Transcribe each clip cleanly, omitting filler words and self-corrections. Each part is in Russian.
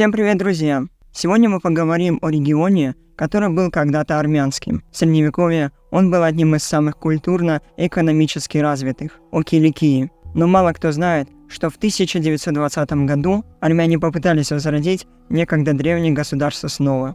Всем привет, друзья! Сегодня мы поговорим о регионе, который был когда-то армянским. В Средневековье он был одним из самых культурно и экономически развитых – о Киликии. Но мало кто знает, что в 1920 году армяне попытались возродить некогда древнее государство снова.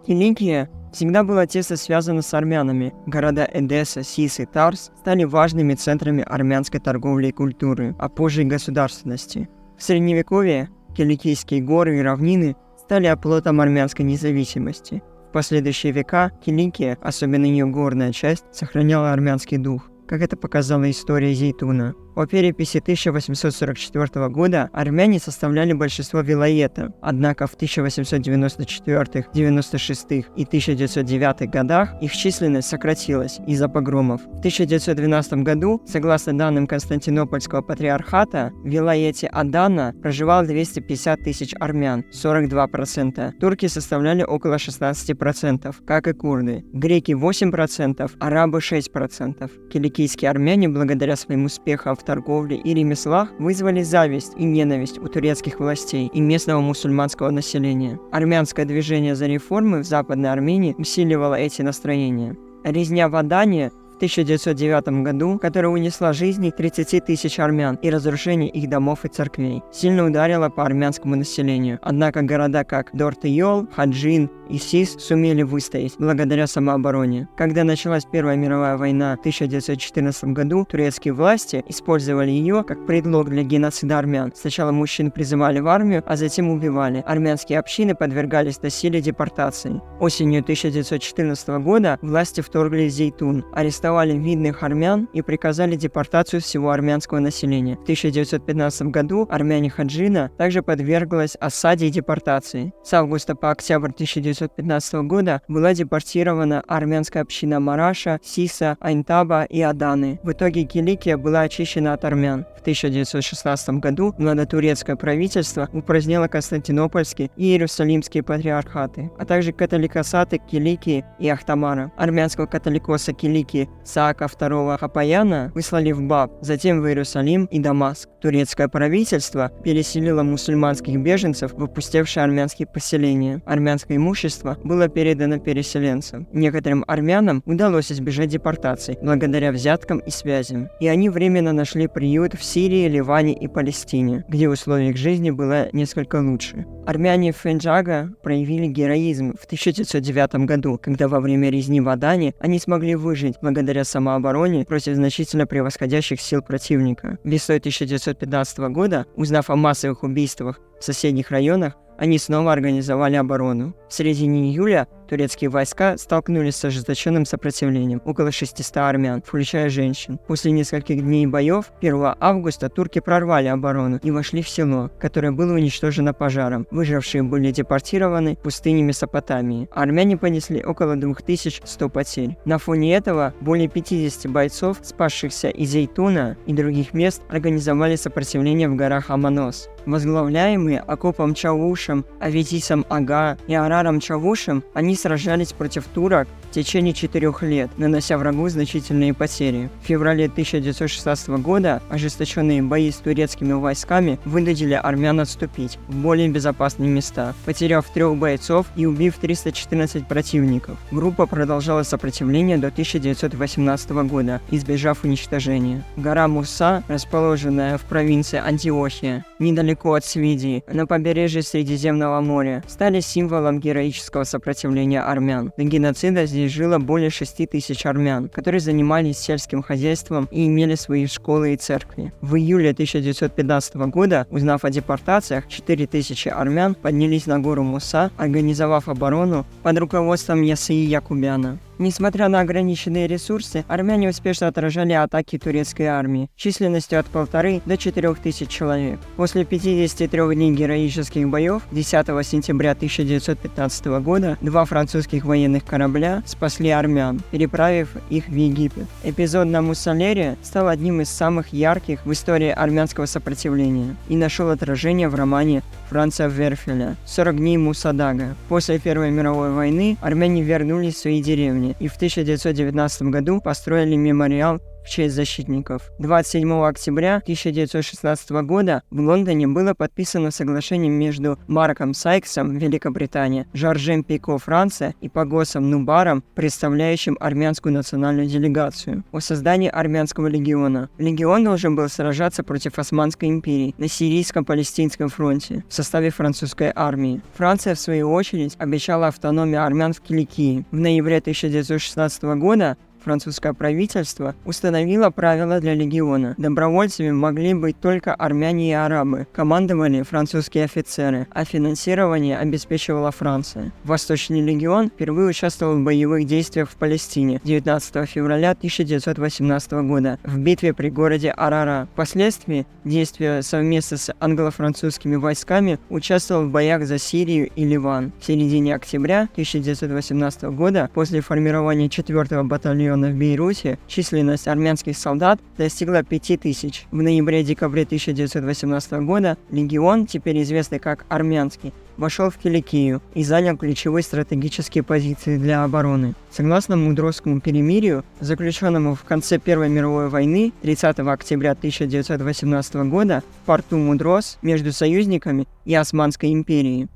Киликия всегда была тесно связана с армянами. Города Эдесса, Сис и Тарс стали важными центрами армянской торговли и культуры, а позже и государственности. В Средневековье Киликийские горы и равнины стали оплотом армянской независимости. В последующие века Киликия, особенно ее горная часть, сохраняла армянский дух, как это показала история Зейтуна. По переписи 1844 года армяне составляли большинство вилаета, однако в 1894, 96 и 1909 годах их численность сократилась из-за погромов. В 1912 году, согласно данным Константинопольского патриархата, в вилаете Адана проживало 250 тысяч армян, 42%. Турки составляли около 16%, как и курды. Греки 8%, арабы 6%. Киликийские армяне, благодаря своим успехам в торговле и ремеслах, вызвали зависть и ненависть у турецких властей и местного мусульманского населения. Армянское движение за реформы в Западной Армении усиливало эти настроения. Резня в Адане в 1909 году, которая унесла жизни 30 тысяч армян и разрушение их домов и церквей, сильно ударила по армянскому населению. Однако города как Дорт-Йол, Хаджин и Сис сумели выстоять благодаря самообороне. Когда началась Первая мировая война в 1914 году, турецкие власти использовали ее как предлог для геноцида армян. Сначала мужчин призывали в армию, а затем убивали. Армянские общины подвергались насилию и депортации. Осенью 1914 года власти вторглись в Зейтун, арестовали видных армян и приказали депортацию всего армянского населения. В 1915 году армяне Хаджина также подверглась осаде и депортации. С августа по октябрь 1915 года была депортирована армянская община Мараша, Сиса, Айнтаба и Аданы. В итоге Киликия была очищена от армян. В 1916 году младотурецкое правительство упразднило Константинопольские и Иерусалимские патриархаты, а также католикосаты Киликии и Ахтамара. Армянского католикоса Киликии Саака II Хапаяна выслали в Баб, затем в Иерусалим и Дамаск. Турецкое правительство переселило мусульманских беженцев в опустевшие армянские поселения. Армянское имущество было передано переселенцам. Некоторым армянам удалось избежать депортации благодаря взяткам и связям, и они временно нашли приют в Сирии, Ливане и Палестине, где условия их жизни было несколько лучше. Армяне Фенджага проявили героизм в 1909 году, когда во время резни в Адане они смогли выжить благодаря самообороне против значительно превосходящих сил противника. Весной 1915 года, узнав о массовых убийствах в соседних районах, они снова организовали оборону. В середине июля турецкие войска столкнулись с ожесточенным сопротивлением, около 600 армян, включая женщин. После нескольких дней боев 1 августа турки прорвали оборону и вошли в село, которое было уничтожено пожаром. Выжившие были депортированы в пустыню Месопотамии. Армяне понесли около 2100 потерь. На фоне этого более 50 бойцов, спасшихся из Зейтуна и других мест, организовали сопротивление в горах Аманос. Возглавляемые Акопом Чавушем, Аветисом Ага и Араром Чавушем, они сражались против турок в течение 4 лет, нанося врагу значительные потери. В феврале 1916 года ожесточенные бои с турецкими войсками вынудили армян отступить в более безопасные места, потеряв 3 бойцов и убив 314 противников. Группа продолжала сопротивление до 1918 года, избежав уничтожения. Гора Муса, расположенная в провинции Антиохия, недалеко от Свидии, на побережье Средиземного моря, стали символом героического сопротивления армян. До геноцида здесь жило более 6 тысяч армян, которые занимались сельским хозяйством и имели свои школы и церкви. В июле 1915 года, узнав о депортациях, 4000 армян поднялись на гору Муса, организовав оборону под руководством Ясии Якубяна. Несмотря на ограниченные ресурсы, армяне успешно отражали атаки турецкой армии численностью от 1500 до 4000 человек. После 53 дней героических боев 10 сентября 1915 года 2 французских военных корабля спасли армян, переправив их в Египет. Эпизод на Муссалере стал одним из самых ярких в истории армянского сопротивления и нашел отражение в романе Франца Верфеля «40 дней Мусадага». После Первой мировой войны армяне вернулись в свои деревни и в 1919 году построили мемориал в честь защитников. 27 октября 1916 года в Лондоне было подписано соглашение между Марком Сайксом, Великобритания, Жоржем Пико, Франция, и Пагосом Нубаром, представляющим армянскую национальную делегацию, о создании армянского легиона. Легион должен был сражаться против Османской империи на Сирийско-Палестинском фронте в составе французской армии. Франция, в свою очередь, обещала автономию армян в Киликии. В ноябре 1916 года французское правительство установило правила для легиона. Добровольцами могли быть только армяне и арабы. Командовали французские офицеры, а финансирование обеспечивала Франция. Восточный легион впервые участвовал в боевых действиях в Палестине 19 февраля 1918 года в битве при городе Арара. Впоследствии, действуя совместно с англо-французскими войсками, участвовал в боях за Сирию и Ливан. В середине октября 1918 года, после формирования 4-го батальона в Бейруте, численность армянских солдат достигла 5000. В ноябре-декабре 1918 года легион, теперь известный как армянский, вошел в Киликию и занял ключевые стратегические позиции для обороны. Согласно Мудросскому перемирию, заключенному в конце Первой мировой войны 30 октября 1918 года в порту Мудрос между союзниками и Османской империей,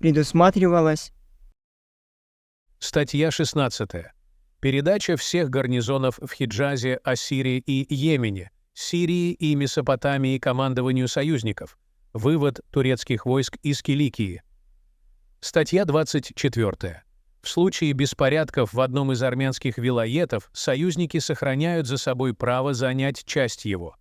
предусматривалось... Статья 16. Передача всех гарнизонов в Хиджазе, Ассирии и Йемене, Сирии и Месопотамии командованию союзников. Вывод турецких войск из Киликии. Статья 24. В случае беспорядков в одном из армянских вилаетов союзники сохраняют за собой право занять часть его.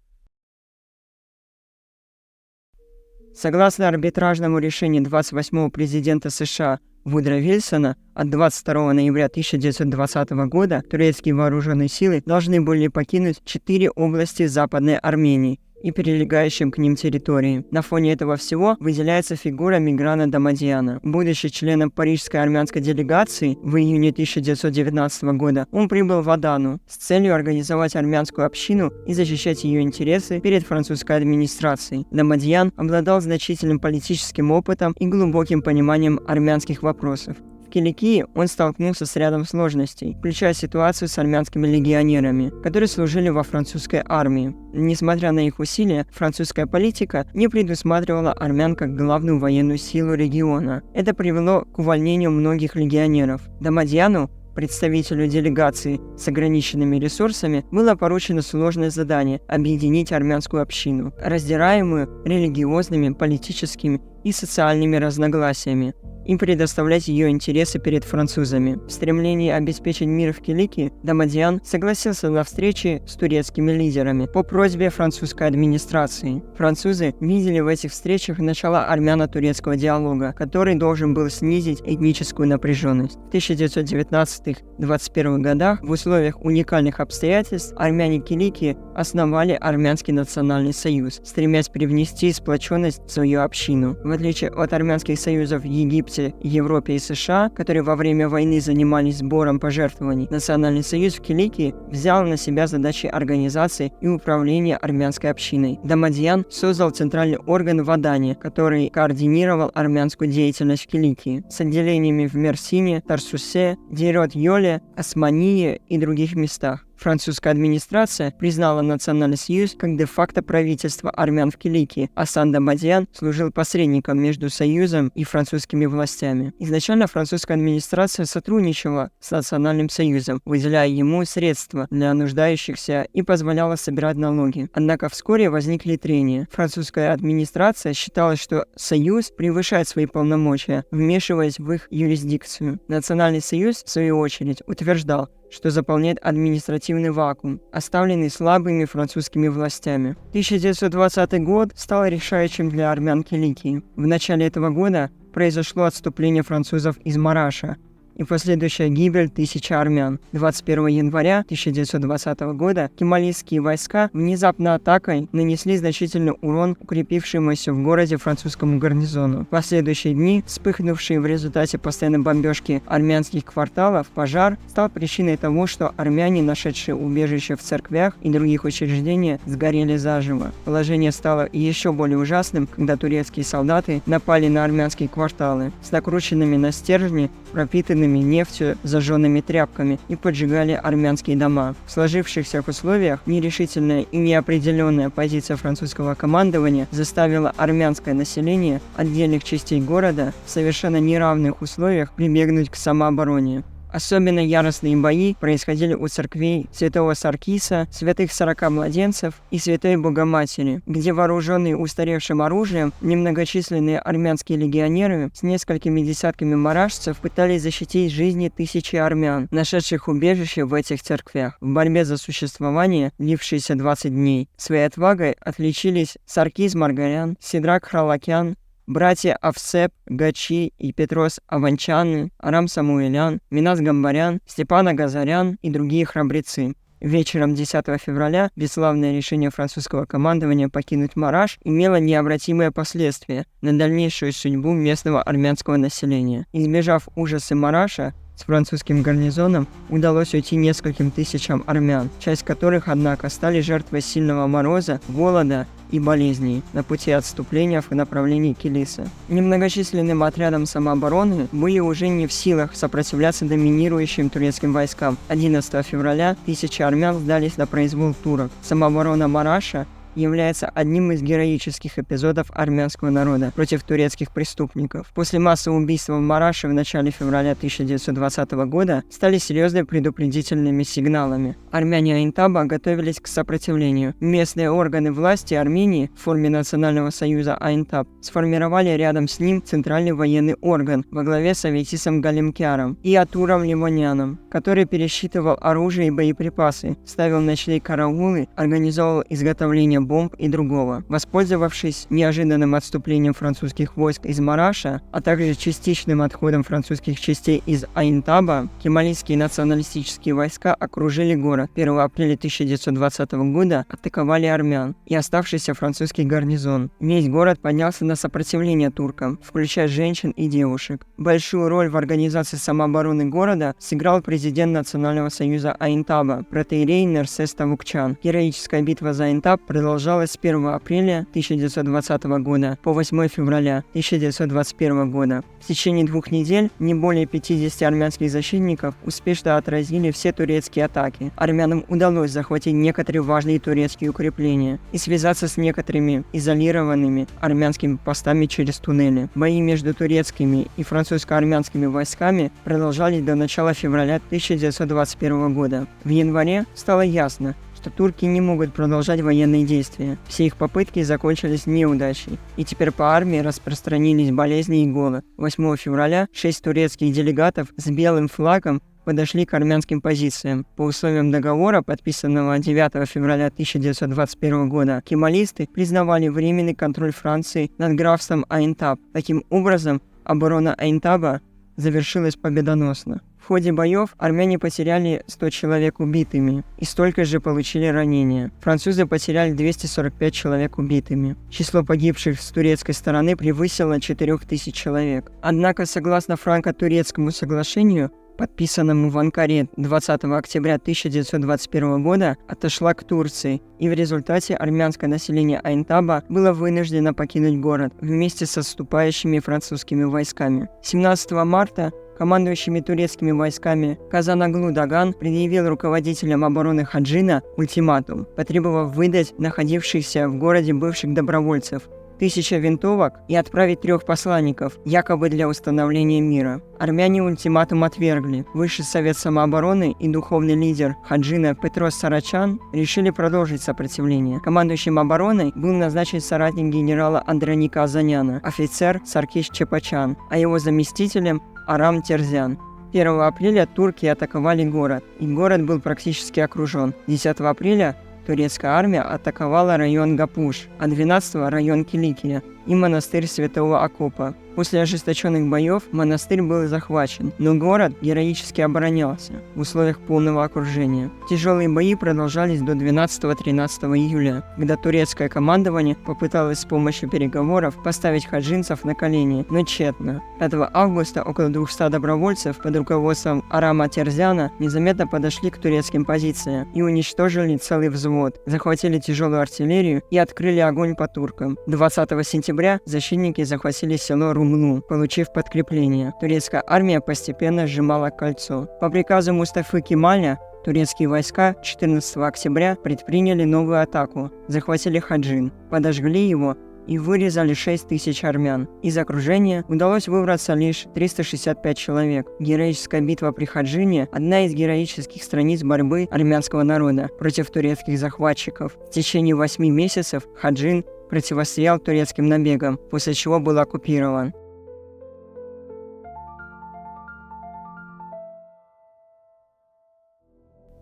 Согласно арбитражному решению 28-го президента США Вудро Вильсона от 22 ноября 1920 года, турецкие вооруженные силы должны были покинуть 4 области Западной Армении и прилегающим к ним территории. На фоне этого всего выделяется фигура Миграна Дамадьяна. Будучи членом парижской армянской делегации в июне 1919 года, он прибыл в Адану с целью организовать армянскую общину и защищать ее интересы перед французской администрацией. Дамадьян обладал значительным политическим опытом и глубоким пониманием армянских вопросов. В Киликии он столкнулся с рядом сложностей, включая ситуацию с армянскими легионерами, которые служили во французской армии. Несмотря на их усилия, французская политика не предусматривала армян как главную военную силу региона. Это привело к увольнению многих легионеров. Дамадьяну, представителю делегации с ограниченными ресурсами, было поручено сложное задание – объединить армянскую общину, раздираемую религиозными, политическими и социальными разногласиями, и предоставлять ее интересы перед французами. В стремлении обеспечить мир в Киликии Дамадьян согласился на встречи с турецкими лидерами по просьбе французской администрации. Французы видели в этих встречах начало армяно-турецкого диалога, который должен был снизить этническую напряженность. В 1919-21 годах в условиях уникальных обстоятельств армяне Киликии основали Армянский национальный союз, стремясь привнести сплоченность в свою общину. В отличие от армянских союзов в Египте, Европе и США, которые во время войны занимались сбором пожертвований, Национальный союз в Киликии взял на себя задачи организации и управления армянской общиной. Дамадьян создал центральный орган в Адане, который координировал армянскую деятельность в Киликии с отделениями в Мерсине, Тарсусе, Дейрот-Йоле, Османии и других местах. Французская администрация признала Национальный союз как де-факто правительство армян в Киликии, а сам Дамадьян служил посредником между союзом и французскими властями. Изначально французская администрация сотрудничала с Национальным союзом, выделяя ему средства для нуждающихся и позволяла собирать налоги. Однако вскоре возникли трения. Французская администрация считала, что союз превышает свои полномочия, вмешиваясь в их юрисдикцию. Национальный союз, в свою очередь, утверждал, что заполняет административный вакуум, оставленный слабыми французскими властями. 1920 год стал решающим для армян Киликии. В начале этого года произошло отступление французов из Мараша и последующая гибель тысячи армян. 21 января 1920 года кемалийские войска внезапно атакой нанесли значительный урон укрепившемуся в городе французскому гарнизону. В последующие дни, вспыхнувший в результате постоянной бомбежки армянских кварталов пожар, стал причиной того, что армяне, нашедшие убежище в церквях и других учреждениях, сгорели заживо. Положение стало еще более ужасным, когда турецкие солдаты напали на армянские кварталы с накрученными на стержни, пропитанными груженными нефтью, зажженными тряпками и поджигали армянские дома. В сложившихся условиях нерешительная и неопределенная позиция французского командования заставила армянское население отдельных частей города в совершенно неравных условиях прибегнуть к самообороне. Особенно яростные бои происходили у церквей Святого Саркиса, Святых 40 Младенцев и Святой Богоматери, где вооруженные устаревшим оружием немногочисленные армянские легионеры с несколькими десятками маражцев пытались защитить жизни тысячи армян, нашедших убежище в этих церквях. В борьбе за существование, длившейся 20 дней, своей отвагой отличились Саркис Маргарян, Сидрак Хралакян, братья Авсеп, Гачи и Петрос Аванчаны, Арам Самуэлян, Минас Гамбарян, Степан Агазарян и другие храбрецы. Вечером 10 февраля бесславное решение французского командования покинуть Мараш имело необратимые последствия на дальнейшую судьбу местного армянского населения. Избежав ужасы Мараша, с французским гарнизоном удалось уйти нескольким тысячам армян, часть которых, однако, стали жертвой сильного мороза, голода и болезней на пути отступления в направлении Килиса. Немногочисленным отрядам самообороны были уже не в силах сопротивляться доминирующим турецким войскам. 11 февраля тысячи армян сдались на произвол турок. Самооборона Мараша является одним из героических эпизодов армянского народа против турецких преступников. После массового убийства в Мараше в начале февраля 1920 года стали серьезными предупредительными сигналами. Армяне Айнтаба готовились к сопротивлению. Местные органы власти Армении в форме Национального союза Айнтаб сформировали рядом с ним центральный военный орган во главе с Аветисом Галимкяром и Атуром Лимоняном, который пересчитывал оружие и боеприпасы, ставил ночные караулы, организовал изготовление бомб и другого. Воспользовавшись неожиданным отступлением французских войск из Мараша, а также частичным отходом французских частей из Айнтаба, кемалийские националистические войска окружили город. 1 апреля 1920 года атаковали армян и оставшийся французский гарнизон. Весь город поднялся на сопротивление туркам, включая женщин и девушек. Большую роль в организации самообороны города сыграл президент Национального союза Айнтаба, протоиерей Нерсес Тавукчан. Героическая битва за Айнтаб продолжалась с 1 апреля 1920 года по 8 февраля 1921 года. В течение 2 недель не более 50 армянских защитников успешно отразили все турецкие атаки. Армянам удалось захватить некоторые важные турецкие укрепления и связаться с некоторыми изолированными армянскими постами через туннели. Бои между турецкими и французско-армянскими войсками продолжались до начала февраля 1921 года. В январе стало ясно, что турки не могут продолжать военные действия. Все их попытки закончились неудачей, и теперь по армии распространились болезни и голод. 8 февраля 6 турецких делегатов с белым флагом подошли к армянским позициям. По условиям договора, подписанного 9 февраля 1921 года, кемалисты признавали временный контроль Франции над графством Айнтаб. Таким образом, оборона Айнтаба завершилась победоносно. В ходе боев армяне потеряли 100 человек убитыми и столько же получили ранения. Французы потеряли 245 человек убитыми. Число погибших с турецкой стороны превысило 4000 человек. Однако, согласно франко-турецкому соглашению, подписанному в Анкаре 20 октября 1921 года, отошла к Турции, и в результате армянское население Айнтаба было вынуждено покинуть город вместе с отступающими французскими войсками. 17 марта командующими турецкими войсками Казанаглу Даган предъявил руководителям обороны Хаджина ультиматум, потребовав выдать находившихся в городе бывших добровольцев 1000 винтовок и отправить 3 посланников, якобы для установления мира. Армяне ультиматум отвергли. Высший совет самообороны и духовный лидер Хаджина Петрос Сарачан решили продолжить сопротивление. Командующим обороной был назначен соратник генерала Андроника Азаняна, офицер Саркис Чепачан, а его заместителем Арам Терзян. 1 апреля турки атаковали город, и город был практически окружен. 10 апреля турецкая армия атаковала район Гапуш, а 12-го район Киликия и монастырь Святого Акопа. После ожесточенных боев монастырь был захвачен, но город героически оборонялся в условиях полного окружения. Тяжелые бои продолжались до 12-13 июля, когда турецкое командование попыталось с помощью переговоров поставить хаджинцев на колени, но тщетно. 5 августа около 200 добровольцев под руководством Арама Терзяна незаметно подошли к турецким позициям и уничтожили целый взвод, захватили тяжелую артиллерию и открыли огонь по туркам. 20 сентября октября защитники захватили село Румлу, получив подкрепление. Турецкая армия постепенно сжимала кольцо. По приказу Мустафы Кемаля турецкие войска 14 октября предприняли новую атаку, захватили Хаджин, подожгли его и вырезали 6 тысяч армян. Из окружения удалось выбраться лишь 365 человек. Героическая битва при Хаджине – одна из героических страниц борьбы армянского народа против турецких захватчиков. В течение 8 месяцев Хаджин противостоял турецким набегам, после чего был оккупирован.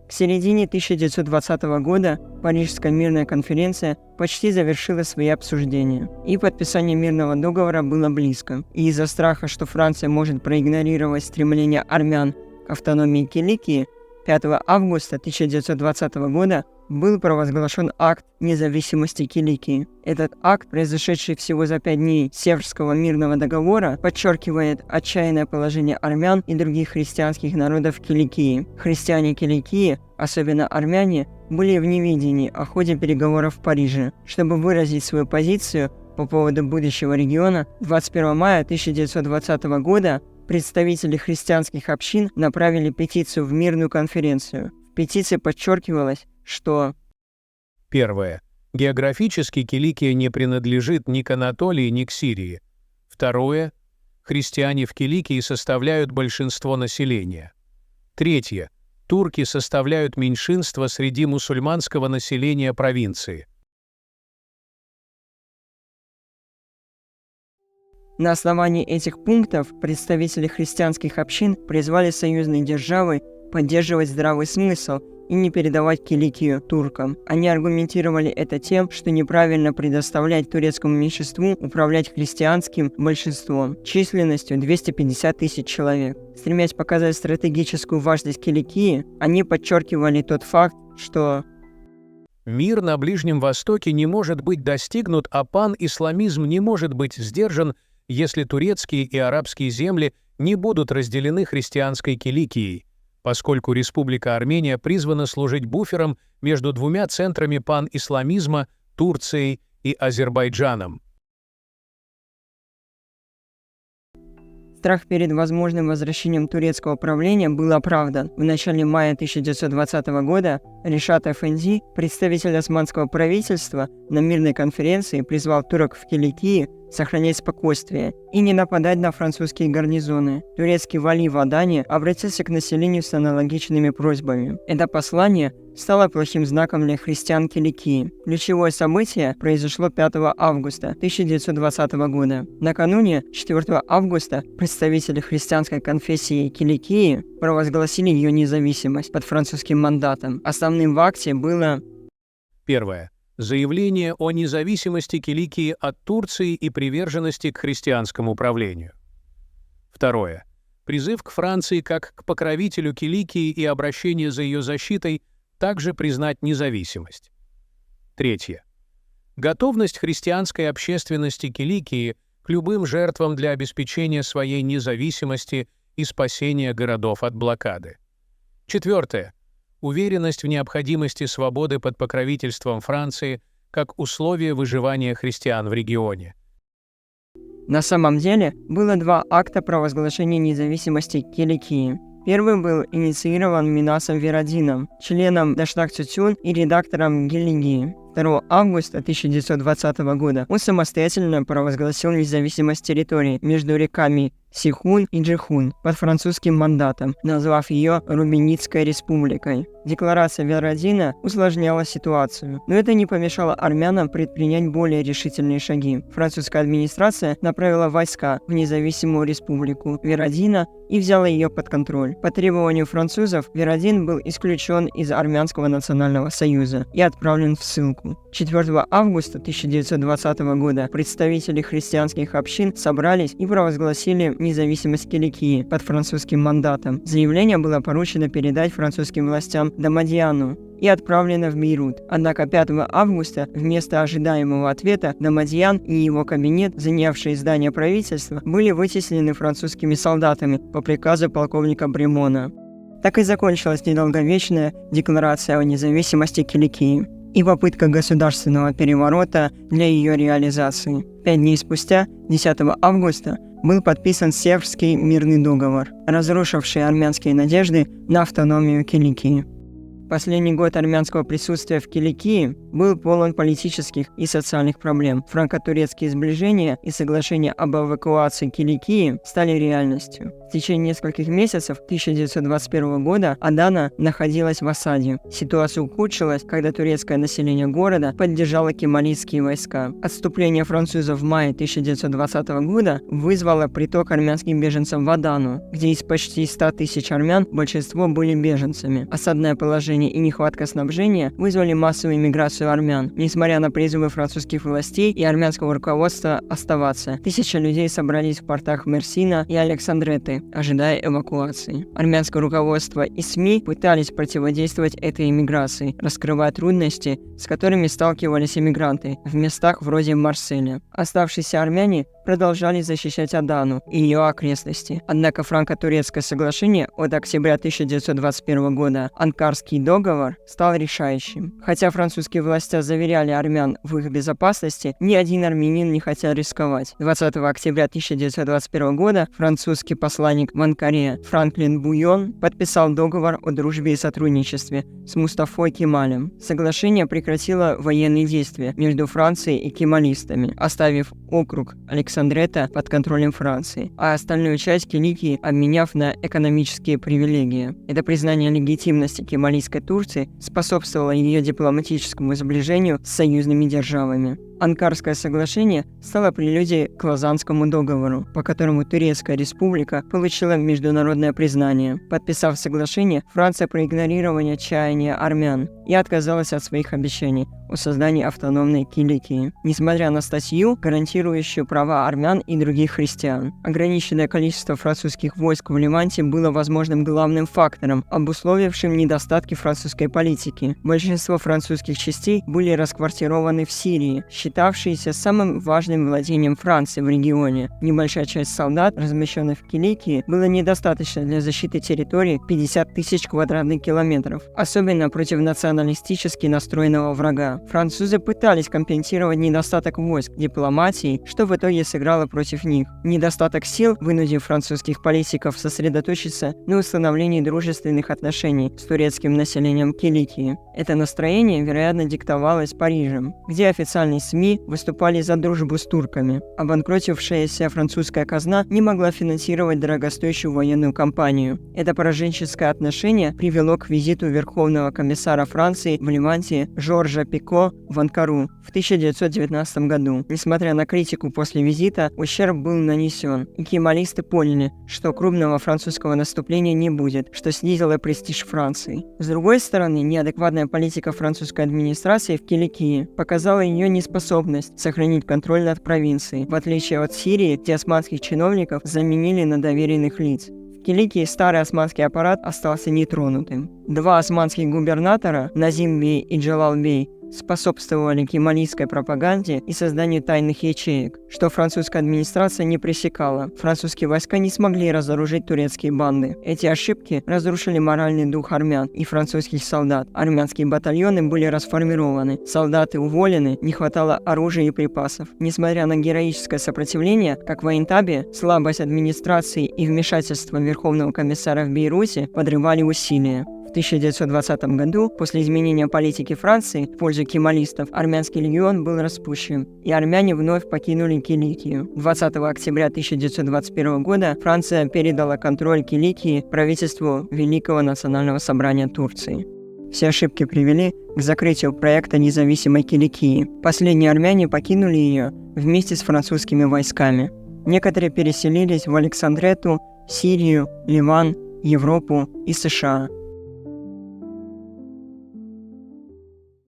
К середине 1920 года Парижская мирная конференция почти завершила свои обсуждения, и подписание мирного договора было близко. И из-за страха, что Франция может проигнорировать стремление армян к автономии Киликии, 5 августа 1920 года был провозглашен акт независимости Киликии. Этот акт, произошедший всего за 5 дней Севрского мирного договора, подчеркивает отчаянное положение армян и других христианских народов Киликии. Христиане Киликии, особенно армяне, были в неведении о ходе переговоров в Париже. Чтобы выразить свою позицию по поводу будущего региона, 21 мая 1920 года представители христианских общин направили петицию в мирную конференцию. В петиции подчеркивалось, что: Первое. Географически Киликия не принадлежит ни к Анатолии, ни к Сирии. Второе. Христиане в Киликии составляют большинство населения. Третье. Турки составляют меньшинство среди мусульманского населения провинции. На основании этих пунктов представители христианских общин призвали союзные державы поддерживать здравый смысл и не передавать Киликию туркам. Они аргументировали это тем, что неправильно предоставлять турецкому меньшинству управлять христианским большинством численностью 250 тысяч человек. Стремясь показать стратегическую важность Киликии, они подчеркивали тот факт, что Мир на Ближнем Востоке не может быть достигнут, а пан-исламизм не может быть сдержан, если турецкие и арабские земли не будут разделены христианской Киликией, поскольку Республика Армения призвана служить буфером между двумя центрами пан-исламизма – Турцией и Азербайджаном. страх перед возможным возвращением турецкого правления был оправдан. В начале мая 1920 года Решат Эфенди, представитель османского правительства, на мирной конференции призвал турок в Киликии сохранять спокойствие и не нападать на французские гарнизоны. Турецкий вали в Адане обратился к населению с аналогичными просьбами. Это послание стало плохим знаком для христиан Киликии. Ключевое событие произошло 5 августа 1920 года. Накануне, 4 августа, представители христианской конфессии Киликии провозгласили ее независимость под французским мандатом. Основным в акте было: Первое. Заявление о независимости Киликии от Турции и приверженности к христианскому правлению. Второе. Призыв к Франции как к покровителю Киликии и обращение за ее защитой также признать независимость. Третье. Готовность христианской общественности Киликии к любым жертвам для обеспечения своей независимости и спасения городов от блокады. Четвертое. Уверенность в необходимости свободы под покровительством Франции как условие выживания христиан в регионе. На самом деле, было 2 акта провозглашения независимости Киликии. Первый был инициирован Минасом Верадином, членом Даштак Цюцюн и редактором Гелигии. 2 августа 1920 года он самостоятельно провозгласил независимость территории между реками Сихун и Джихун под французским мандатом, назвав ее Рубиницкой республикой. Декларация Верадина усложняла ситуацию, но это не помешало армянам предпринять более решительные шаги. Французская администрация направила войска в независимую республику Верадина и взяла ее под контроль. По требованию французов Верадин был исключен из Армянского национального союза и отправлен в ссылку. 4 августа 1920 года представители христианских общин собрались и провозгласили независимость Киликии под французским мандатом. Заявление было поручено передать французским властям Дамадьяну и отправлено в Бейрут. Однако 5 августа вместо ожидаемого ответа Дамадьян и его кабинет, занявшие здание правительства, были вытеснены французскими солдатами по приказу полковника Бремона. Так и закончилась недолговечная декларация о независимости Киликии. и попытка государственного переворота для ее реализации. 5 дней спустя, 10 августа, был подписан Севрский мирный договор, разрушивший армянские надежды на автономию Киликии. Последний год армянского присутствия в Киликии был полон политических и социальных проблем. Франко-турецкие сближения и соглашение об эвакуации Киликии стали реальностью. В течение нескольких месяцев 1921 года Адана находилась в осаде. Ситуация ухудшилась, когда турецкое население города поддержало кемалийские войска. Отступление французов в мае 1920 года вызвало приток армянских беженцев в Адану, где из почти 100 тысяч армян большинство были беженцами. Осадное положение и нехватка снабжения вызвали массовую миграцию армян. Несмотря на призывы французских властей и армянского руководства оставаться, тысячи людей собрались в портах Мерсина и Александреты, ожидая эвакуации. Армянское руководство и СМИ пытались противодействовать этой эмиграции, раскрывая трудности, с которыми сталкивались эмигранты в местах вроде Марселя. Оставшиеся армяне продолжали защищать Адану и ее окрестности. Однако франко-турецкое соглашение от октября 1921 года, Анкарский договор, стал решающим. Хотя французские власти заверяли армян в их безопасности, ни один армянин не хотел рисковать. 20 октября 1921 года французский посланник в Анкаре Франклин Буйон подписал договор о дружбе и сотрудничестве с Мустафой Кемалем. Соглашение прекратило военные действия между Францией и кемалистами, оставив округ Александрета под контролем Франции, а остальную часть Киликии обменяв на экономические привилегии. Это признание легитимности кемалийской Турции способствовало ее дипломатическому сближению с союзными державами. Анкарское соглашение стало прелюдией к Лозаннскому договору, по которому Турецкая республика получила международное признание. Подписав соглашение, Франция проигнорировала чаяния армян и отказалась от своих обещаний о создании автономной Киликии, несмотря на статью, гарантирующую права армян и других христиан. Ограниченное количество французских войск в Леванте было возможным главным фактором, обусловившим недостатки французской политики. Большинство французских частей были расквартированы в Сирии, считавшейся самым важным владением Франции в регионе. Небольшая часть солдат, размещенных в Киликии, было недостаточно для защиты территории 50 тысяч квадратных километров, особенно против националистически настроенного врага. Французы пытались компенсировать недостаток войск дипломатией, что в итоге сыграло против них. Недостаток сил вынудил французских политиков сосредоточиться на установлении дружественных отношений с турецким населением Киликии. Это настроение, вероятно, диктовалось Парижем, где официальные СМИ выступали за дружбу с турками. Обанкротившаяся французская казна не могла финансировать дорогостоящую военную кампанию. Это пораженческое отношение привело к визиту Верховного комиссара Франции в Леванте Жоржа Пико в Анкару в 1919 году. Несмотря на критику после визита, ущерб был нанесен, и кемалисты поняли, что крупного французского наступления не будет, что снизило престиж Франции. С другой стороны, неадекватная политика французской администрации в Киликии показала ее неспособность сохранить контроль над провинцией, в отличие от Сирии, где османских чиновников заменили на доверенных лиц. В Киликии старый османский аппарат остался нетронутым. Два османских губернатора, Назим бей и Джалал бей, способствовали кемалийской пропаганде и созданию тайных ячеек, что французская администрация не пресекала. Французские войска не смогли разоружить турецкие банды. Эти ошибки разрушили моральный дух армян и французских солдат. Армянские батальоны были расформированы, солдаты уволены, не хватало оружия и припасов. Несмотря на героическое сопротивление, как в Айнтабе, слабость администрации и вмешательство Верховного комиссара в Бейруте подрывали усилия. В 1920 году, после изменения политики Франции в пользу кемалистов, армянский легион был распущен, и армяне вновь покинули Киликию. 20 октября 1921 года Франция передала контроль Киликии правительству Великого национального собрания Турции. Все ошибки привели к закрытию проекта независимой Киликии. Последние армяне покинули ее вместе с французскими войсками. Некоторые переселились в Александрету, Сирию, Ливан, Европу и США.